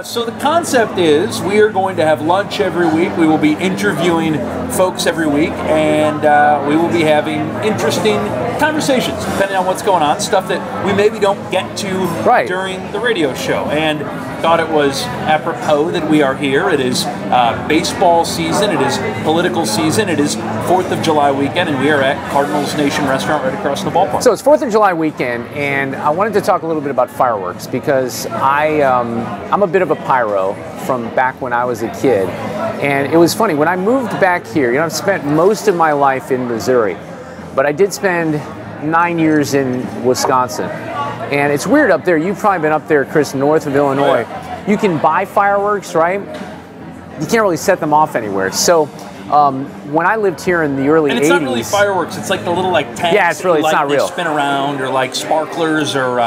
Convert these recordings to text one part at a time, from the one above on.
So the concept is we are going to have lunch every week. We will be interviewing folks every week, and we will be having interesting conversations depending on what's going on, stuff that we maybe don't get to during the radio show. And thought it was apropos that we are here. It is baseball season, it is political season, it is 4th of July weekend, and we are at Cardinals Nation restaurant right across from the ballpark. So it's 4th of July weekend, and I wanted to talk a little bit about fireworks because I'm a bit of a pyro from back when I was a kid. And it was funny, when I moved back here, I've spent most of my life in Missouri, but I did spend 9 years in Wisconsin. And it's weird up there. You've probably been up there, Chris, north of Illinois. You can buy fireworks, right? You can't really set them off anywhere. So when I lived here in the early 80s... And it's not really fireworks. It's like the little tanks. Yeah, it's not real. They spin around, or like sparklers, or...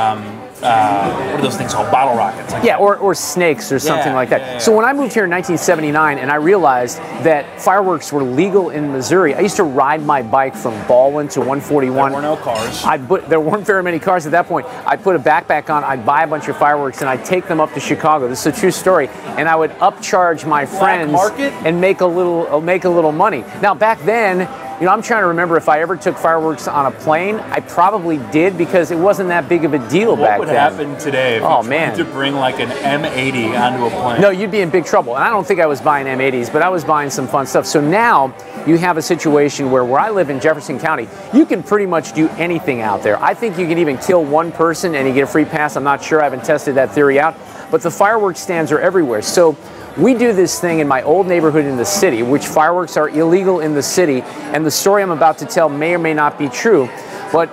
what are those things called? Bottle rockets. Yeah, or snakes or something like that. Yeah. So when I moved here in 1979 and I realized that fireworks were legal in Missouri, I used to ride my bike from Baldwin to 141. There were no cars. There weren't very many cars at that point. I'd put a backpack on, I'd buy a bunch of fireworks, and I'd take them up to Chicago. This is a true story. And I would upcharge my friends and make a little money. Now, back then, I'm trying to remember if I ever took fireworks on a plane. I probably did because it wasn't that big of a deal back then. What would happen today if you tried to bring like an M80 onto a plane? No, you'd be in big trouble. And I don't think I was buying M80s, but I was buying some fun stuff. So now you have a situation where I live in Jefferson County, you can pretty much do anything out there. I think you can even kill one person and you get a free pass. I'm not sure. I haven't tested that theory out. But the fireworks stands are everywhere. So we do this thing in my old neighborhood in the city, which fireworks are illegal in the city, and the story I'm about to tell may or may not be true. But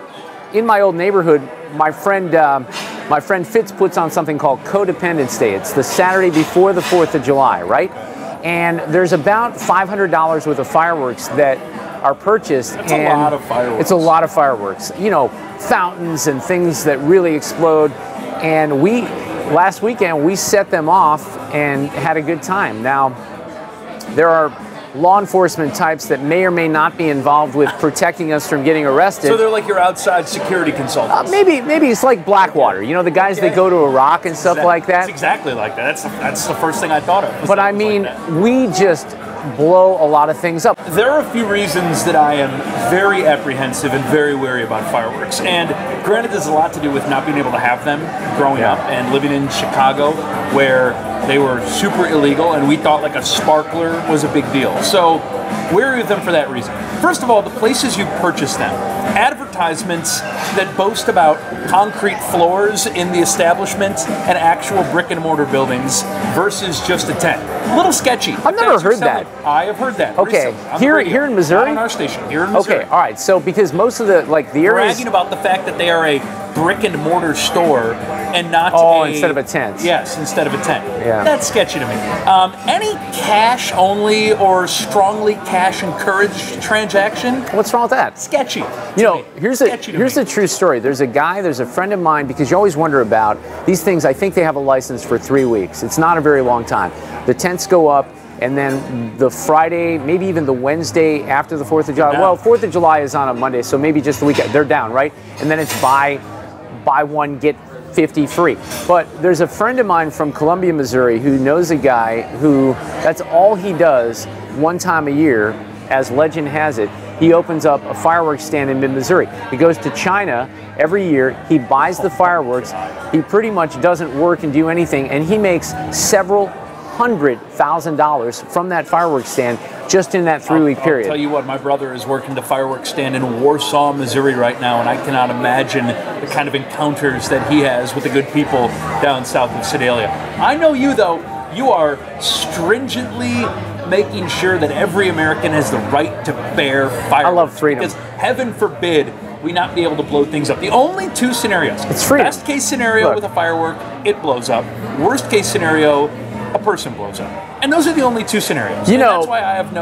in my old neighborhood, my friend Fitz puts on something called Codependence Day. It's the Saturday before the 4th of July, right? And there's about $500 worth of fireworks that are purchased. That's a lot of fireworks. It's a lot of fireworks. Fountains and things that really explode. And last weekend, we set them off and had a good time. Now, there are law enforcement types that may or may not be involved with protecting us from getting arrested. So they're like your outside security consultants. Maybe it's like Blackwater. The guys that go to Iraq and stuff like that. It's exactly like that. That's the first thing I thought of. But I mean, we just blow a lot of things up. There are a few reasons that I am very apprehensive and very wary about fireworks. And granted, there's a lot to do with not being able to have them growing up and living in Chicago, where they were super illegal and we thought like a sparkler was a big deal. So wary of them for that reason. First of all, the places you purchase them. Advertisements that boast about concrete floors in the establishment and actual brick and mortar buildings versus just a tent. A little sketchy. I've never heard that. I have heard that. Okay, here in Missouri? Not on our station, here in Missouri. Okay, all right. So because most of the areas... Bragging about the fact that they are a brick and mortar store and not instead of a tent. Yes, instead of a tent. Yeah. That's sketchy to me. Any cash only or strongly cash encouraged transaction? What's wrong with that? Sketchy. Here's a true story. There's a friend of mine, because you always wonder about these things. I think they have a license for 3 weeks. It's not a very long time. The tents go up, and then the Friday, maybe even the Wednesday after the 4th of July. Well, 4th of July is on a Monday, so maybe just the weekend. They're down, right? And then it's buy one, get 50 free. But there's a friend of mine from Columbia, Missouri, who knows a guy who, that's all he does one time a year, as legend has it. He opens up a fireworks stand in mid-Missouri. He goes to China every year. He buys the fireworks. He pretty much doesn't work and do anything, and he makes several $100,000 from that fireworks stand just in that 3-week period. I'll tell you what, my brother is working the fireworks stand in Warsaw, Missouri right now, and I cannot imagine the kind of encounters that he has with the good people down south of Sedalia. I know you, though. You are stringently making sure that every American has the right to bear fireworks. I love freedom. Because heaven forbid we not be able to blow things up. The only two scenarios. It's freedom. Best case scenario with a firework, it blows up. Worst case scenario, a person blows up. And those are the only two scenarios. That's why I have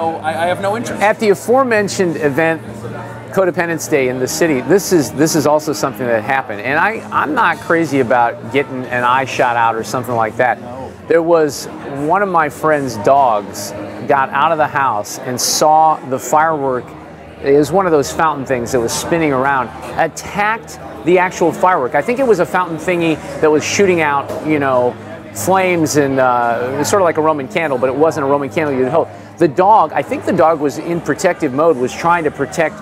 no interest. At the aforementioned event, Codependence Day in the city, this is also something that happened. And I'm not crazy about getting an eye shot out or something like that. No. There was one of my friend's dogs got out of the house and saw the firework. It was one of those fountain things that was spinning around, attacked the actual firework. I think it was a fountain thingy that was shooting out, flames and it was sort of like a Roman candle, but it wasn't a Roman candle you'd hold. The dog, I think the dog was in protective mode, was trying to protect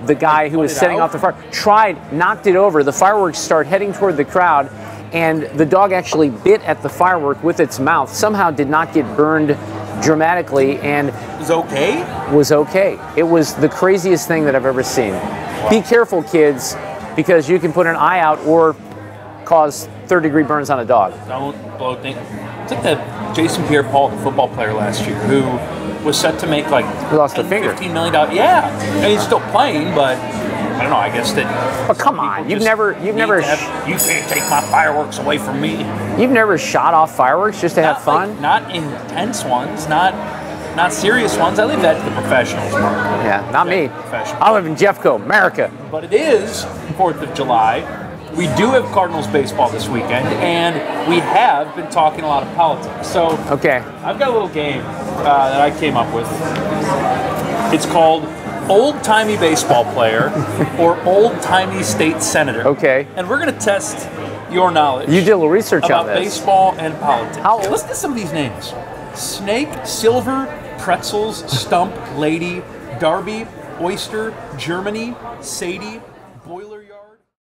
the guy who was setting off the fire. Tried, knocked it over. The fireworks start heading toward the crowd, and the dog actually bit at the firework with its mouth. Somehow did not get burned dramatically, and was okay. Was okay. It was the craziest thing that I've ever seen. Wow. Be careful, kids, because you can put an eye out or cause third-degree burns on a dog. Don't blow things. It's like the Jason Pierre-Paul, the football player last year, who was set to make like he lost a finger. $15 million. Yeah, and he's still playing, but I don't know. I guess that. But come on, you've never. You can't take my fireworks away from me. You've never shot off fireworks just to have fun? Like, not intense ones, not serious ones. I leave that to the professionals. Yeah, not me. I live in Jeffco, America. But it is 4th of July. We do have Cardinals baseball this weekend, and we have been talking a lot of politics. So okay, I've got a little game that I came up with. It's called Old-Timey Baseball Player or Old-Timey State Senator. Okay. And we're going to test your knowledge. You did a little research about on this. Baseball and politics. Listen to some of these names. Snake, Silver, Pretzels, Stump, Lady, Darby, Oyster, Germany, Sadie,